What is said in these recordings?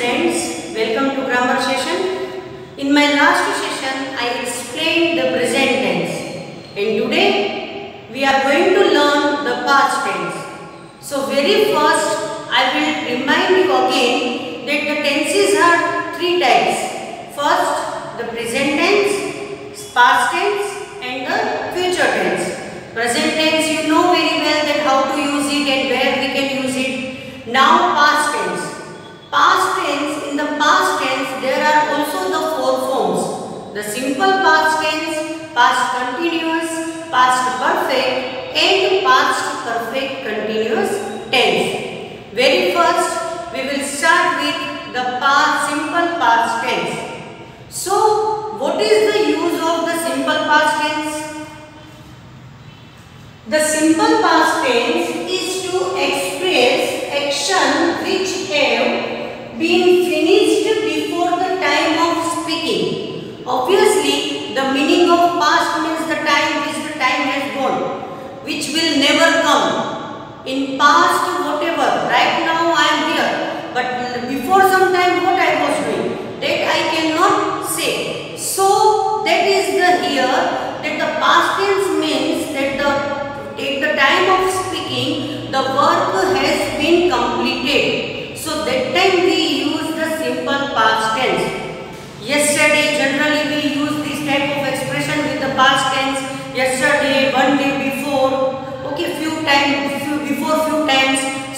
students, welcome to grammar session. In my last session, I explained the present tense, and today we are going to learn the past tense. So very first, I will remind you again that the tenses are three types. First, the present tense, past tense, and the future tense. Present tense, you know very well that how to use it and where we can use it. Now past tense. Past tense, in the past tense there are also the four forms. The simple past tense, past continuous, past perfect and past perfect continuous tense. Very first we will start with the simple past tense. So what is the use of the simple past tense? The simple past tense is to express action which have been finished before the time of speaking. Obviously, the meaning of past means the time which the time has gone, which will never come. In past, whatever, right now I am here, but before some time what I was doing, that I cannot say. So, that is the here, that the past tense means that at the time of speaking, the work has been completed. So that time we use the simple past tense. Yesterday, generally we use this type of expression with the past tense. Yesterday, one day before, okay, few times.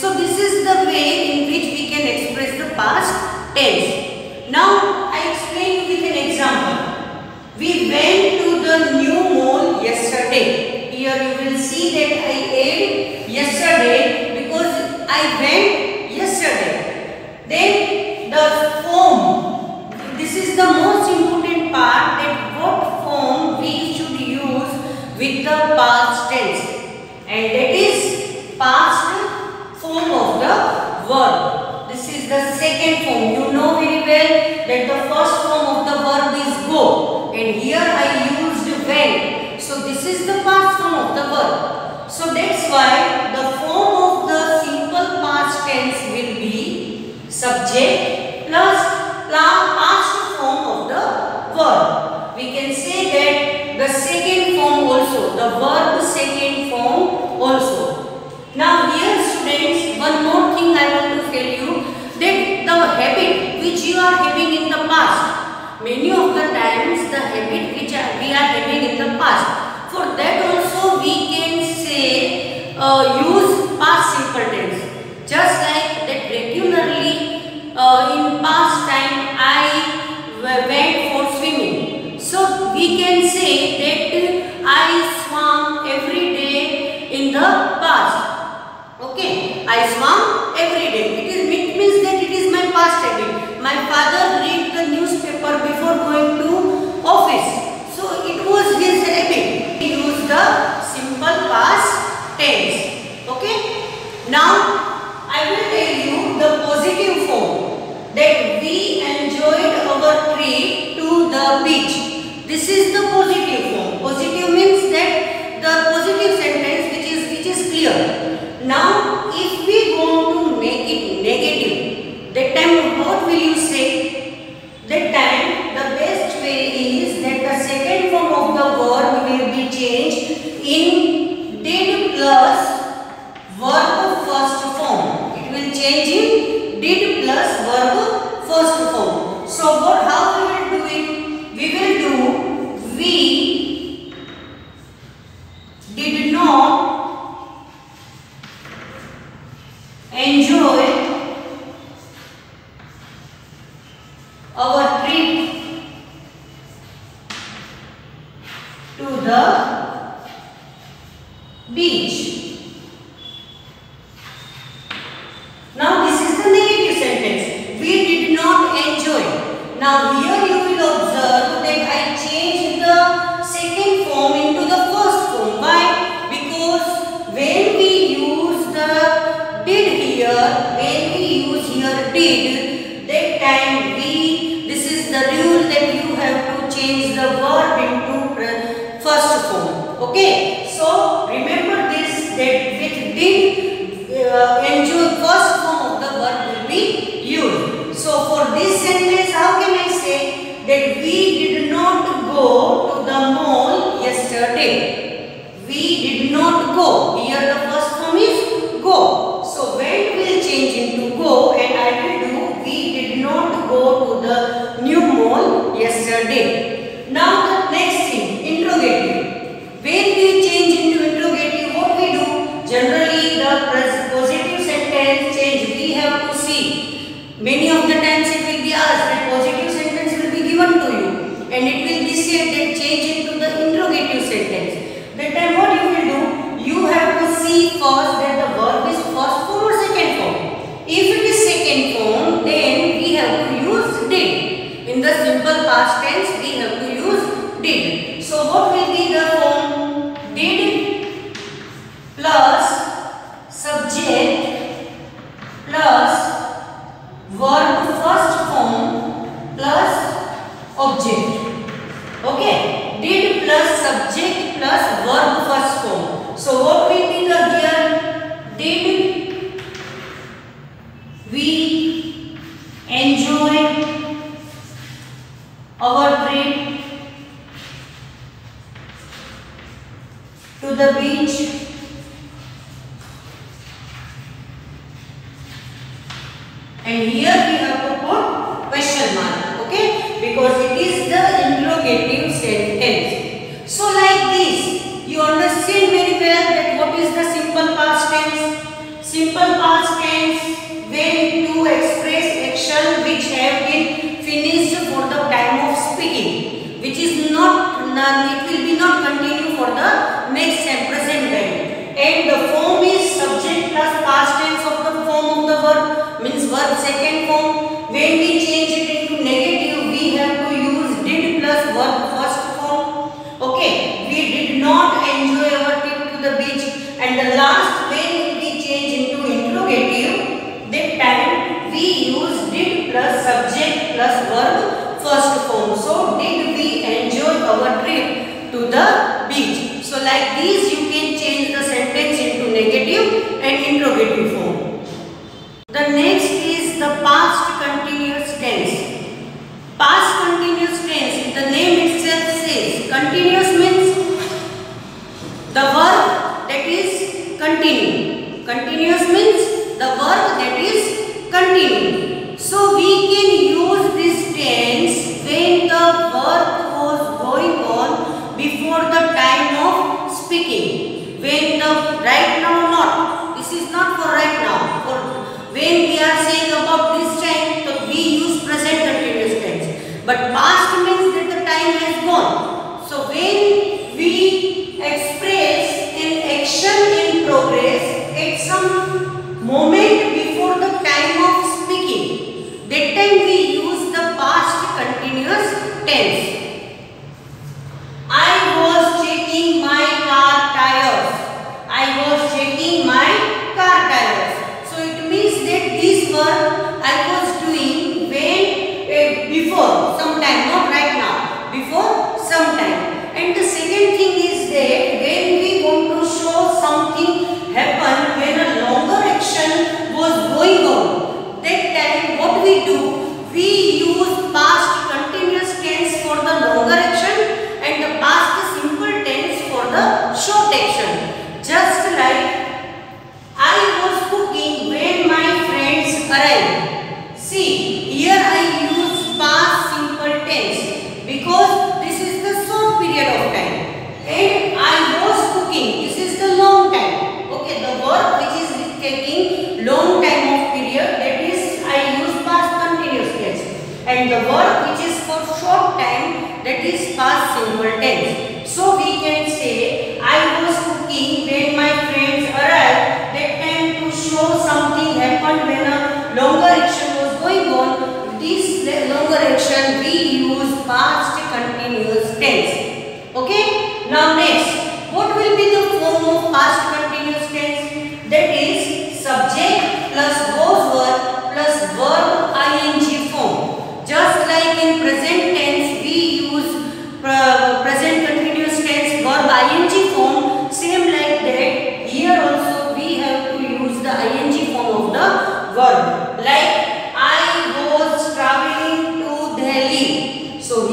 So this is the way in which we can express the past tense. Now I explain you with an example. We went to the new mall yesterday. Here you will see that I add yesterday because I went yesterday. Then the form, this is the most important part, that what form we should use with the past tense, and that is past form of the verb. This is the second form. You know very well that the first form of the verb is go, and here I used went. So this is the past form of the verb. So that's why the form of the simple past tense will be subject plus past form of the verb. We can say that the second form also, the verb second form also. Now here students, one more thing I want to tell you, that the habit which you are having in the past, many of the times the habit which we are having in the past, for that also we can say use past simple tense. Just like that regularly in past time I went for swimming. So we can say that I swam every day in the past. Okay, I swam every day. It means that it is my past habit. My father read the newspaper before going to office. So it was his habit. He used the simple past tense. Okay. Now I will tell you the positive form, that we enjoyed our trip to the beach. This is the positive form. Positive means that the positive sentence which is clear. Now if we want to make it negative, that time what will you say? That time the best way is that the second form of the verb will be changed in did plus verb first form. It will change in did plus verb first form. So how we will do it? We will do we did not enjoy our trip to the beach. Now this is the negative sentence. We did not enjoy. Now that we did not go to the mall yesterday. We did not go. Here the first form is go. So when will change into go, and I will do we did not go to the new mall yesterday. Now the next thing, interrogative. When we change into interrogative, what we do? Generally the positive sentence change we have to see. Many of the times it will be asked that positive sentence will be given to you, and it will be said that change into the interrogative sentence. That time what you will do? You have to see first that the verb is first form or second form. If it is second form, then we have to use did. In the simple past tense, we have to use did. So what will be the form? Did plus subject plus verb first form plus object. Okay, did plus subject plus verb first form. So what will be the here? Did we enjoy our trip to the beach? And here we have to put question mark, okay? Because it is the interrogative sentence. So like this, you understand very well that what is the simple past tense? Simple past tense when to express action which have been finished for the time of speaking, which is not, it will be not continue for the next and present time. And the form is subject plus past tense of the form of the verb, means verb second form. When we change it into negative, we have to use did plus verb first form. Okay, we did not enjoy our trip to the beach. And the last, when we change into interrogative, that time we use did plus subject plus verb first form. So did we enjoy our trip to the beach? So like this you can change the sentence into negative and interrogative form. The next is the past continuous tense. Past continuous tense, the name itself says continuous means the verb that is continue. Continuous means the verb that is continue. So we can use this tense when the verb was going on before the time of speaking. When the right now not. This is not for right now. For when we are saying about this time, so we use present continuous tense. But past means that the time has gone. So when we express an action in progress at some moment before the time of speaking, that time we use the past continuous tense. I was checking my car tires. I was checking my car tires. So it means that this verb I was doing when before some time, not right now, before some time. And the second thing is that when we want to show something happen when a longer action was going on, that time what we do? We use past continuous tense for the longer action and the past simple tense for the short action. Just like I was cooking when my friends arrived. See, here I use past simple tense because this is the short period of time. And I was cooking, this is the long time. Okay, the verb which is taking long time of period, that is I use past continuous tense. And the verb which is for short time, that is past simple tense. So we can say I was cooking when my friends arrived. That time to show something happened when a longer action was going on. This longer action we use past continuous tense. Okay. Now next, what will be the form of past continuous tense? That is subject plus was verb plus verb ing form. Just like in present tense we use present continuous tense verb ing form, same like that here also we have to use the ing form of the verb. Like I was traveling to Delhi. So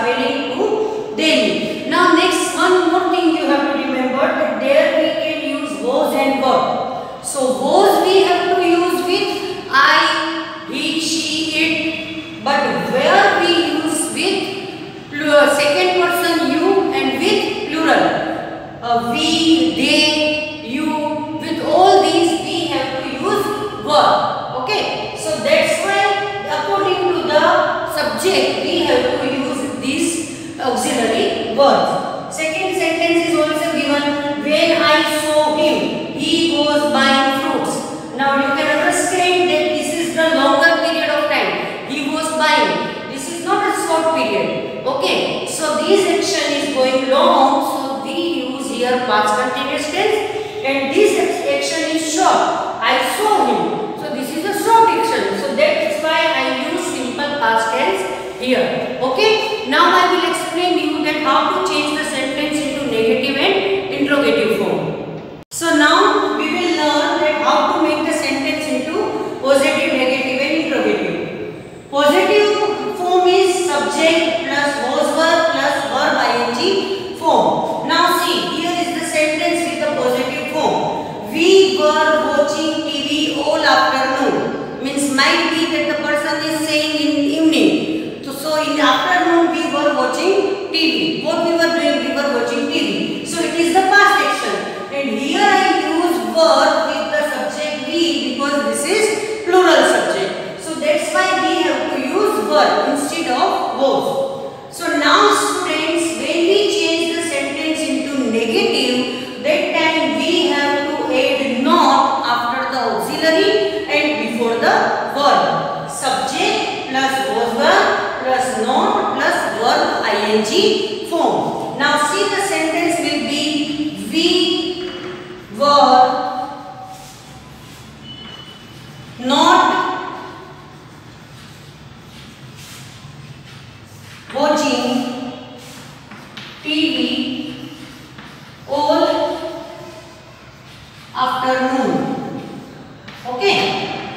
traveling to Delhi. Now next, one more thing you have to remember, that there we can use was and were. So was we have to use with I, he, she, it, but where we use with plural, second person you, and with plural, we, they, you, with all these we have to use were. Okay, so that's why according to the subject we have to use these auxiliary words. Second sentence is also given, when I saw him, he was buying fruits. Now you can understand that this is the longer period of time. He was buying. This is not a short period. Okay, so this action is going long, so we use here past continuous tense, and this action is short. I saw him. So this is a short action. So that is why I use simple past tense here. Okay. Now I will explain you that how to change the sentence into negative and interrogative form. So now we will learn that how to make the sentence into positive, negative and interrogative. Positive form is subject plus was were plus verb ing form. Now see, here is the sentence with the positive form. We were watching TV all afternoon. Means might be that the person is saying in evening. So in the afternoon we were watching TV. What we were doing? We were watching TV. So it is the past action. And here I use were with the subject we because this is plural subject. So that's why we have to use were instead of was. So now students, when we change the sentence into negative, that time we have to add not after the auxiliary and before the verb. Subject plus was were plus not plus verb ing form. Now see, the sentence will be we were not watching TV all afternoon. Okay,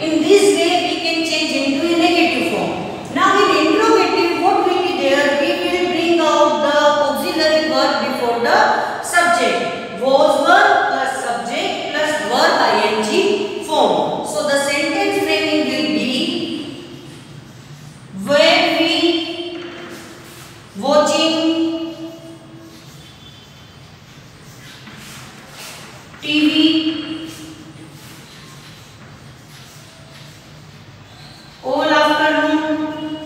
in this way we can change into a negative form. Now in interrogative, what will be there? We will bring out the auxiliary verb before the subject. Was were plus subject plus verb ing form. So the sentence framing will be were we watching TV all afternoon.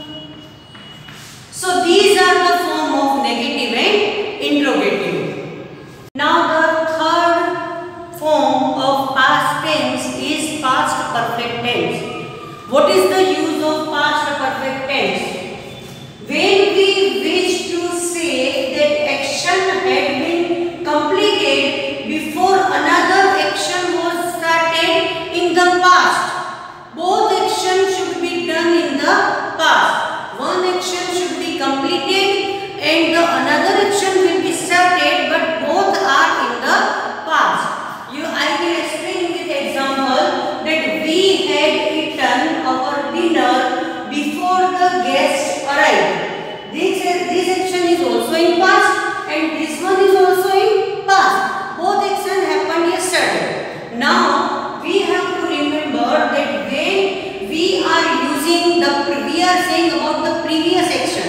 So these are the form of negative and interrogative. Now the third form of past tense is past perfect tense. What is the use of past perfect tense? When we wish to say that action had been completed before another action was started in the past. Both actions should be done in the past. One action should be completed and the another action will be started, but both are in the past. I will explain with example that we had eaten our dinner before the guests arrived. This action is also in past and this one is also in past. Both actions happened yesterday. Now we have to remember that when we are using we are saying about the previous action.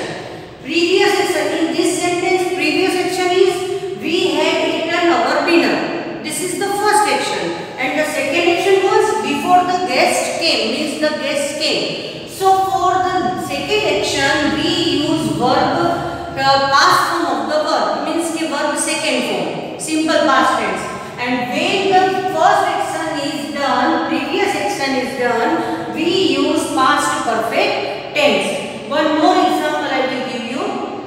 Previous action, in this sentence previous action is we had eaten our dinner. This is the first action, and the second action was before the guest came, means the guest came. So for the second action we use verb past form of the verb, means the verb second form, simple past tense. And when the first action is done, previous action is done, we use past perfect tense. One more example I will give you.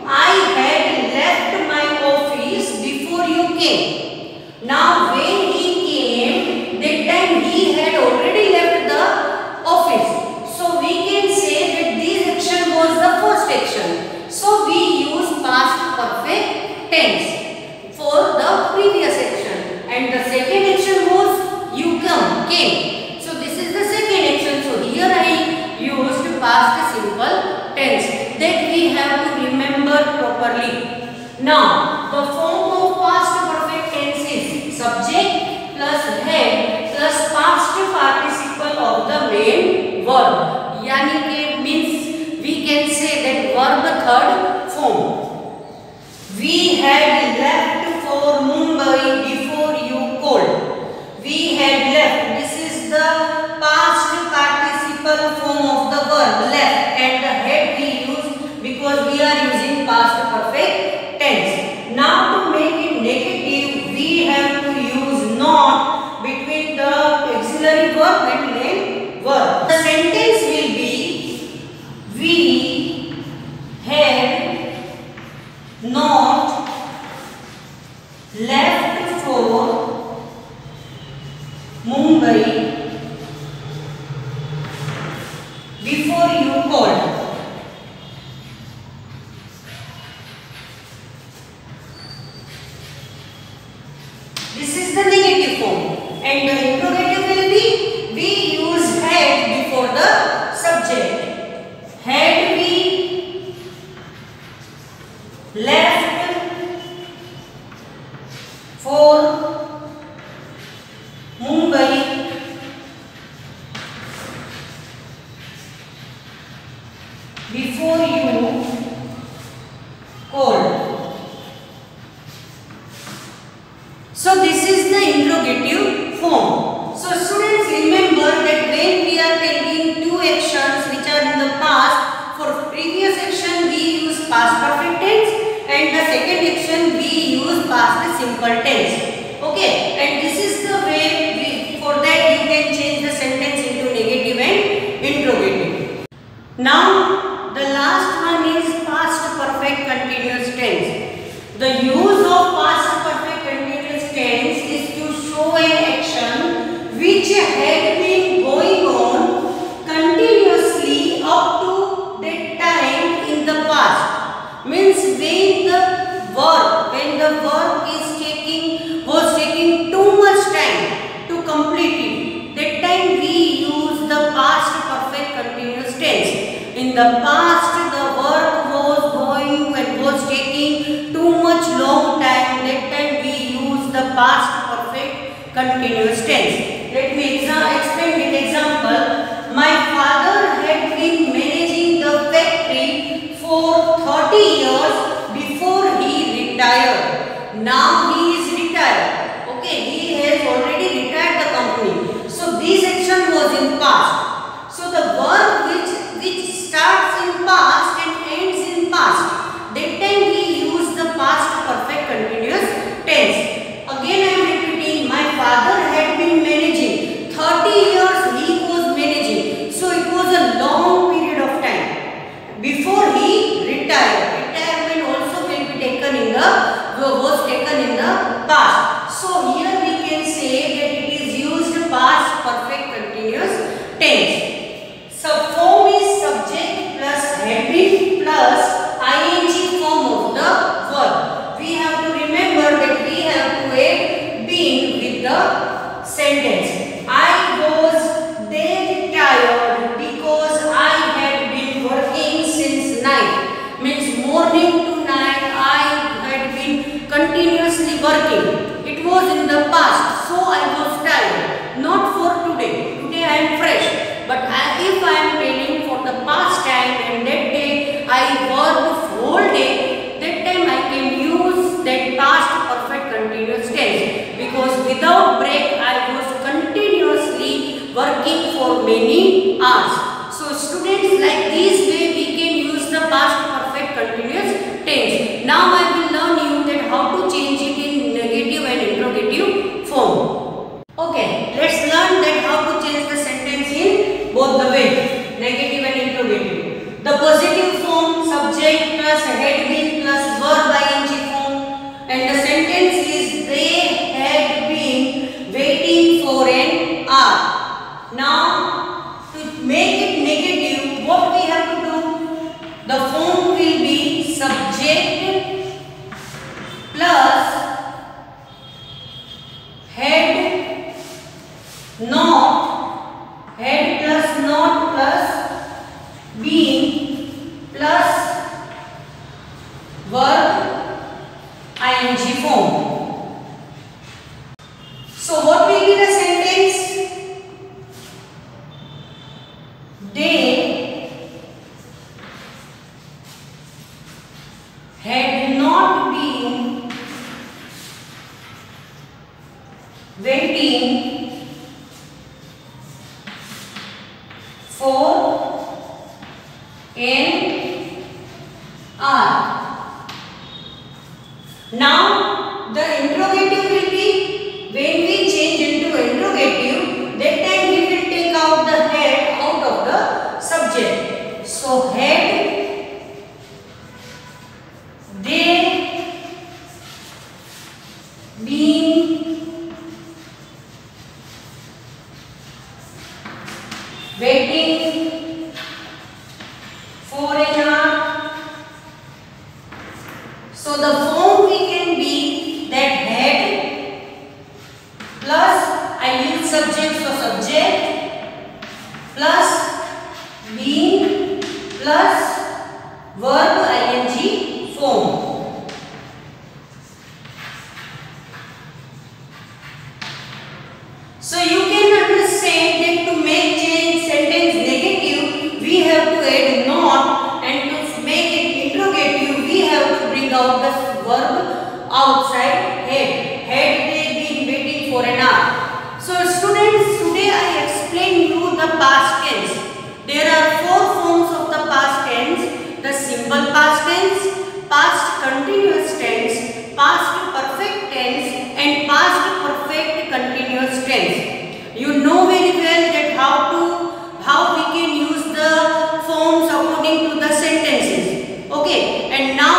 I had left my office before you came. Now when he came, that time he had already left the office. So we can say that this action was the first action. So we use past perfect tense for the previous action. And the second action was you came. So this is the second action. So here I used past simple tense. and the had we use because we are using past perfect tense. Now to make it negative, we have to use not between the auxiliary verb and main verb. The sentence will be we had not left for Mumbai before you called. This is the negative form, and the interrogative will be we use had before the subject. Had we left for Mumbai before you called. So this is the interrogative form. So students, remember that when we are taking two actions which are in the past, for previous action we use past perfect tense and the second action we use past simple tense. Okay, and this is the way for that you can change the sentence into negative and interrogative. Now the last one is past perfect continuous tense. The use of past perfect continuous tense is to show an action which had been going on continuously up to that time in the past. Means when the work was taking too much time to complete it, that time we use the past perfect continuous tense. In the past the work was going and was taking too much long time, that time we use the past perfect continuous tense. Let me explain with example. My father had been managing the factory for 30 years before he retired. Now he is retired. Okay, he has already retired the company. So this action was in past. So the verb which starts in past and ends in past, that time we use the past perfect continuous tense. Again I am repeating, my father had been managing 30 years he was managing. So it was a long period of time before he retired. Retirement also will be taken in the past. So here we can say that it is used past perfect continuous tense. So form is subject plus had been plus ing form of the verb. We have to remember that we have to add been with the sentence. I was dead tired because I had been working since night. Means morning to night I had been continuously working. It was in the past, so I was tired. Not for today. Today I am fresh. But if I am telling for the past time and that day I worked whole day, that time I can use that past perfect continuous tense, because without break I was continuously working for many hours. So students, like this way we can use the past perfect continuous tense. Now I will learn you that how to change it in negative and interrogative form. Okay, let's learn that how to change the sentence in both the way, negative and interrogative. The positive form, subject plus had been plus verb ing form, and the sentence is they had been waiting for an hour. Now to make it negative, what we have to do? The form will be subject plus had plus not plus been plus verb ing form. So what will be the sentence? They had not been waiting for Now the interrogative will be, when we change into interrogative, that time we will take out the head out of the subject. So head, they been waiting for an hour. So the form we can be that head plus I use subject for subject plus been plus verb ing form. So you can understand that to make change sentence negative, we have to add not, and to make it interrogative, we have to bring out the verb outside head. Had they been waiting for an hour. So students, today I explained you the past tense. There are four forms of the past tense: the simple past tense, past continuous tense, past perfect tense, and past perfect continuous tense. You know very well that how we can use the forms according to the sentences. Okay, and now